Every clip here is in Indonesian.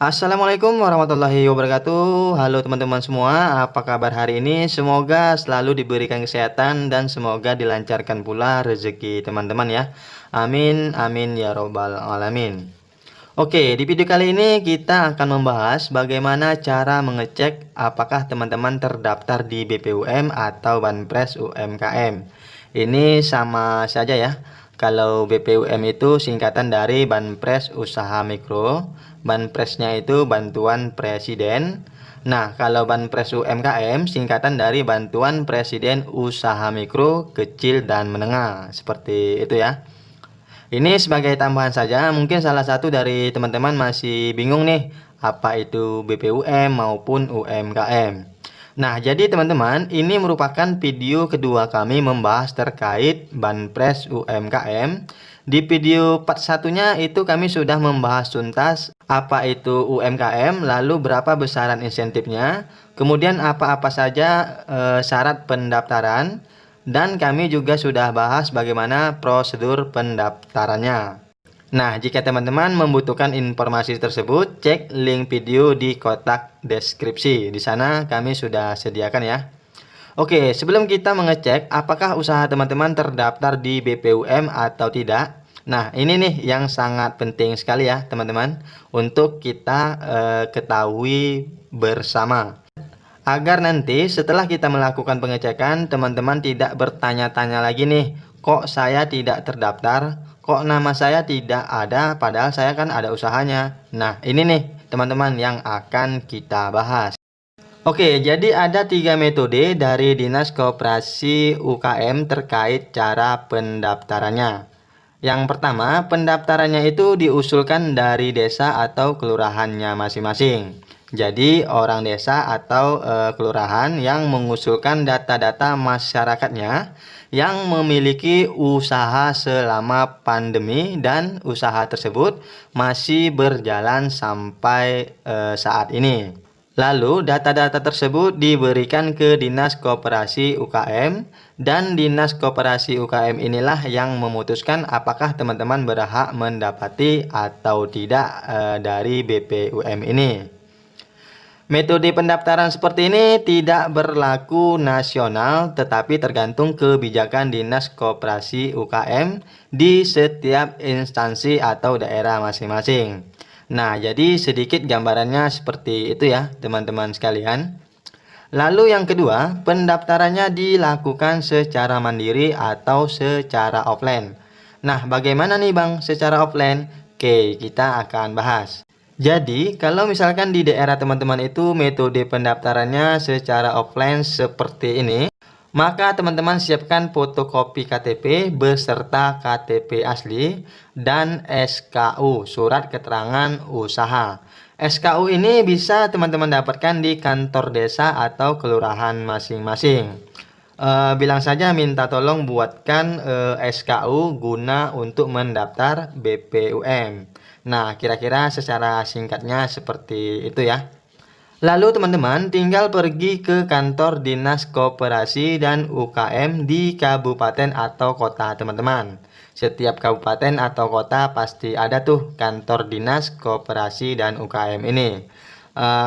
Assalamualaikum warahmatullahi wabarakatuh. Halo teman-teman semua, apa kabar hari ini? Semoga selalu diberikan kesehatan dan semoga dilancarkan pula rezeki teman-teman ya. Amin, amin ya robbal alamin. Oke, di video kali ini kita akan membahas bagaimana cara mengecek apakah teman-teman terdaftar di BPUM atau Banpres UMKM. Ini sama saja ya. Kalau BPUM itu singkatan dari Banpres Usaha Mikro, Banpresnya itu Bantuan Presiden. Nah, kalau Banpres UMKM singkatan dari Bantuan Presiden Usaha Mikro, Kecil dan Menengah. Seperti itu ya. Ini sebagai tambahan saja, mungkin salah satu dari teman-teman masih bingung nih, apa itu BPUM maupun UMKM. Nah, jadi teman-teman, ini merupakan video kedua kami membahas terkait Banpres UMKM. Di video part satunya itu kami sudah membahas tuntas apa itu UMKM, lalu berapa besaran insentifnya, kemudian apa-apa saja syarat pendaftaran, dan kami juga sudah bahas bagaimana prosedur pendaftarannya. Nah, jika teman-teman membutuhkan informasi tersebut, cek link video di kotak deskripsi. Di sana kami sudah sediakan ya. Oke, sebelum kita mengecek apakah usaha teman-teman terdaftar di BPUM atau tidak. Nah, ini nih yang sangat penting sekali ya, teman-teman, untuk kita ketahui bersama. Agar nanti setelah kita melakukan pengecekan, teman-teman tidak bertanya-tanya lagi nih, kok saya tidak terdaftar, kok nama saya tidak ada, padahal saya kan ada usahanya. Nah, ini nih teman-teman yang akan kita bahas. Oke, jadi ada 3 metode dari Dinas Koperasi UKM terkait cara pendaftarannya. Yang pertama, pendaftarannya itu diusulkan dari desa atau kelurahannya masing-masing. Jadi, orang desa atau kelurahan yang mengusulkan data-data masyarakatnya yang memiliki usaha selama pandemi dan usaha tersebut masih berjalan sampai saat ini. Lalu, data-data tersebut diberikan ke Dinas Koperasi UKM, dan Dinas Koperasi UKM inilah yang memutuskan apakah teman-teman berhak mendapati atau tidak dari BPUM ini. Metode pendaftaran seperti ini tidak berlaku nasional, tetapi tergantung kebijakan Dinas Koperasi UKM di setiap instansi atau daerah masing-masing. Nah, jadi sedikit gambarannya seperti itu ya, teman-teman sekalian. Lalu yang kedua, pendaftarannya dilakukan secara mandiri atau secara offline. Nah, bagaimana nih Bang secara offline? Oke, kita akan bahas. Jadi, kalau misalkan di daerah teman-teman itu metode pendaftarannya secara offline seperti ini, maka teman-teman siapkan fotokopi KTP beserta KTP asli dan SKU, surat keterangan usaha. SKU ini bisa teman-teman dapatkan di kantor desa atau kelurahan masing-masing. Bilang saja minta tolong buatkan SKU guna untuk mendaftar BPUM. Nah, kira-kira secara singkatnya seperti itu ya. Lalu teman-teman tinggal pergi ke kantor Dinas Koperasi dan UKM di kabupaten atau kota teman-teman. Setiap kabupaten atau kota pasti ada tuh kantor Dinas Koperasi dan UKM ini.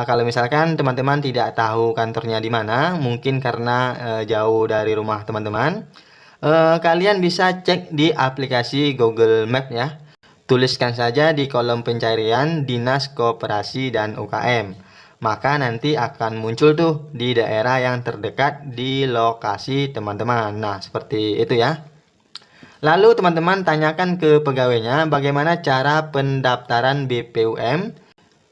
Kalau misalkan teman-teman tidak tahu kantornya di mana, mungkin karena jauh dari rumah teman-teman, kalian bisa cek di aplikasi Google Map ya. Tuliskan saja di kolom pencarian Dinas Koperasi dan UKM. Maka nanti akan muncul tuh di daerah yang terdekat di lokasi teman-teman. Nah, seperti itu ya. Lalu teman-teman tanyakan ke pegawainya bagaimana cara pendaftaran BPUM.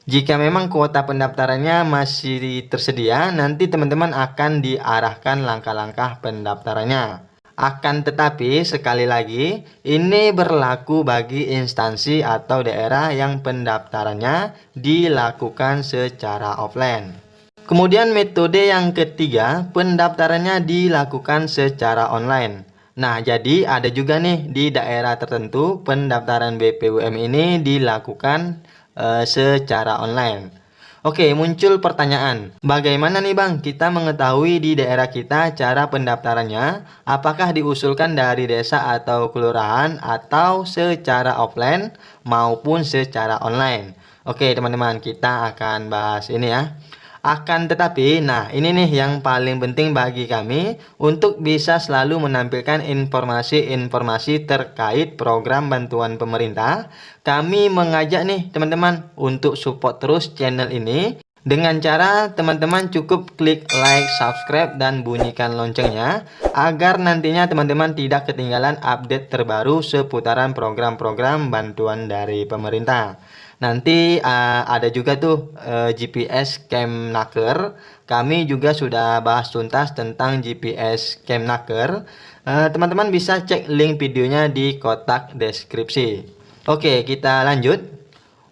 Jika memang kuota pendaftarannya masih tersedia, nanti teman-teman akan diarahkan langkah-langkah pendaftarannya. Akan tetapi, sekali lagi, ini berlaku bagi instansi atau daerah yang pendaftarannya dilakukan secara offline. Kemudian metode yang ketiga, pendaftarannya dilakukan secara online. Nah, jadi ada juga nih di daerah tertentu pendaftaran BPUM ini dilakukan secara online. Oke, muncul pertanyaan. Bagaimana nih Bang, kita mengetahui di daerah kita cara pendaftarannya? Apakah diusulkan dari desa atau kelurahan atau secara offline maupun secara online? Oke, teman-teman, kita akan bahas ini ya. Akan tetapi, nah ini nih yang paling penting bagi kami untuk bisa selalu menampilkan informasi-informasi terkait program bantuan pemerintah. Kami mengajak nih teman-teman untuk support terus channel ini dengan cara teman-teman cukup klik like, subscribe, dan bunyikan loncengnya agar nantinya teman-teman tidak ketinggalan update terbaru seputaran program-program bantuan dari pemerintah. Nanti ada juga tuh GPS Kemnaker. Kami juga sudah bahas tuntas tentang GPS Kemnaker. Teman-teman bisa cek link videonya di kotak deskripsi. Oke, kita lanjut.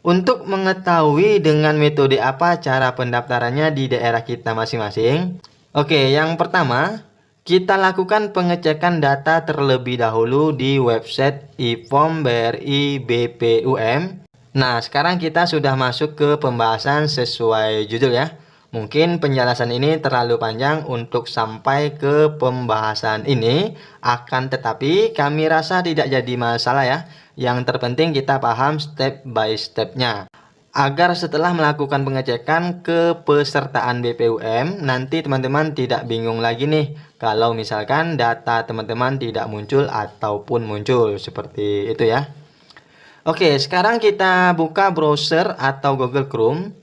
Untuk mengetahui dengan metode apa cara pendaftarannya di daerah kita masing-masing. Oke, yang pertama, kita lakukan pengecekan data terlebih dahulu di website IPOM BRI BPUM. Nah, sekarang kita sudah masuk ke pembahasan sesuai judul ya. Mungkin penjelasan ini terlalu panjang untuk sampai ke pembahasan ini. Akan tetapi kami rasa tidak jadi masalah ya. Yang terpenting kita paham step by stepnya. Agar setelah melakukan pengecekan kepesertaan BPUM, nanti teman-teman tidak bingung lagi nih. Kalau misalkan data teman-teman tidak muncul ataupun muncul. Seperti itu ya. Oke, sekarang kita buka browser atau Google Chrome.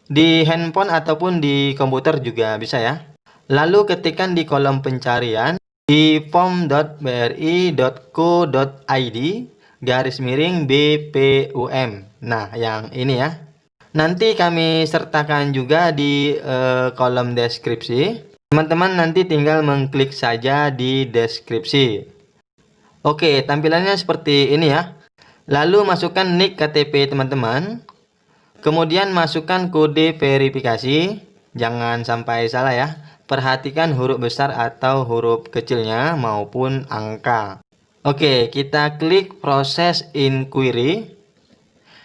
Di handphone ataupun di komputer juga bisa ya. Lalu ketikkan di kolom pencarian ipom.bri.co.id/BPUM. Nah, yang ini ya. Nanti kami sertakan juga di kolom deskripsi. Teman-teman nanti tinggal mengklik saja di deskripsi. Oke, tampilannya seperti ini ya. Lalu masukkan NIK KTP teman-teman. Kemudian masukkan kode verifikasi. Jangan sampai salah ya. Perhatikan huruf besar atau huruf kecilnya maupun angka. Oke, kita klik proses inquiry.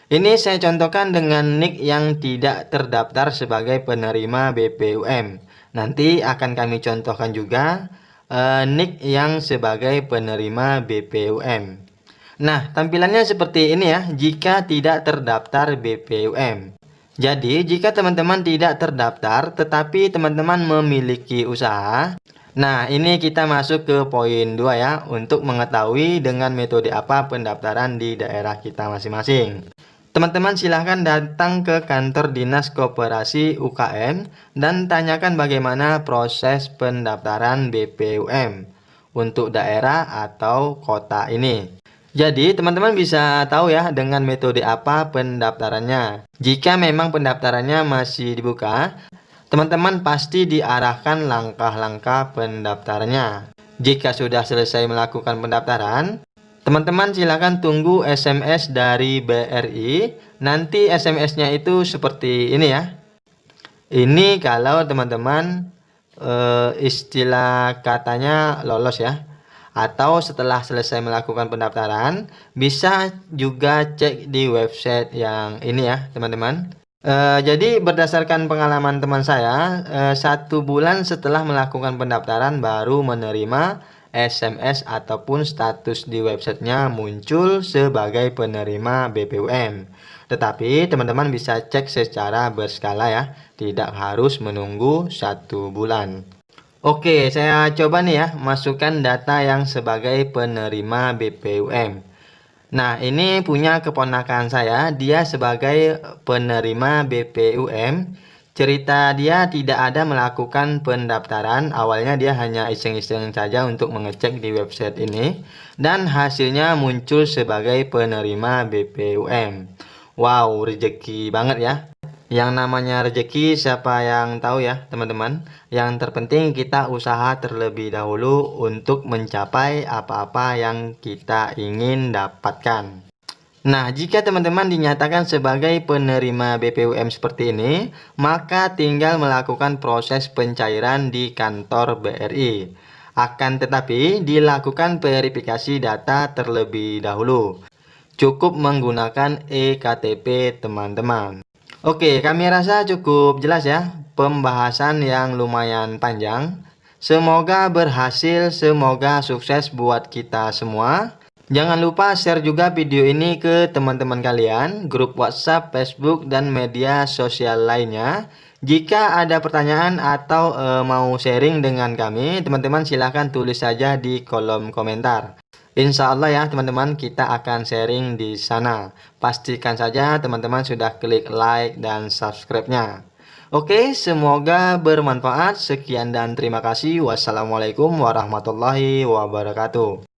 Ini saya contohkan dengan NIK yang tidak terdaftar sebagai penerima BPUM. Nanti akan kami contohkan juga NIK yang sebagai penerima BPUM. Nah, tampilannya seperti ini ya, jika tidak terdaftar BPUM. Jadi, jika teman-teman tidak terdaftar, tetapi teman-teman memiliki usaha. Nah, ini kita masuk ke poin 2 ya, untuk mengetahui dengan metode apa pendaftaran di daerah kita masing-masing. Teman-teman silahkan datang ke kantor Dinas Koperasi UKM dan tanyakan bagaimana proses pendaftaran BPUM untuk daerah atau kota ini. Jadi teman-teman bisa tahu ya dengan metode apa pendaftarannya. Jika memang pendaftarannya masih dibuka, teman-teman pasti diarahkan langkah-langkah pendaftarannya. Jika sudah selesai melakukan pendaftaran, teman-teman silakan tunggu SMS dari BRI. Nanti SMS-nya itu seperti ini ya. Ini kalau teman-teman istilah katanya lolos ya. Atau setelah selesai melakukan pendaftaran, bisa juga cek di website yang ini ya teman-teman. Jadi berdasarkan pengalaman teman saya, 1 bulan setelah melakukan pendaftaran baru menerima SMS ataupun status di websitenya muncul sebagai penerima BPUM. Tetapi teman-teman bisa cek secara berskala ya, tidak harus menunggu 1 bulan. Oke, saya coba nih ya, masukkan data yang sebagai penerima BPUM. Nah, ini punya keponakan saya, dia sebagai penerima BPUM. Cerita dia tidak ada melakukan pendaftaran, awalnya dia hanya iseng-iseng saja untuk mengecek di website ini. Dan hasilnya muncul sebagai penerima BPUM. Wow, rezeki banget ya. Yang namanya rezeki siapa yang tahu ya teman-teman. Yang terpenting kita usaha terlebih dahulu untuk mencapai apa-apa yang kita ingin dapatkan. Nah, jika teman-teman dinyatakan sebagai penerima BPUM seperti ini, maka tinggal melakukan proses pencairan di kantor BRI. Akan tetapi dilakukan verifikasi data terlebih dahulu. Cukup menggunakan eKTP teman-teman. Oke, kami rasa cukup jelas ya pembahasan yang lumayan panjang. Semoga berhasil, semoga sukses buat kita semua. Jangan lupa share juga video ini ke teman-teman kalian, grup WhatsApp, Facebook, dan media sosial lainnya. Jika ada pertanyaan atau mau sharing dengan kami, teman-teman silahkan tulis saja di kolom komentar. Insya Allah ya teman-teman, kita akan sharing di sana. Pastikan saja teman-teman sudah klik like dan subscribe-nya. Oke, semoga bermanfaat. Sekian dan terima kasih. Wassalamualaikum warahmatullahi wabarakatuh.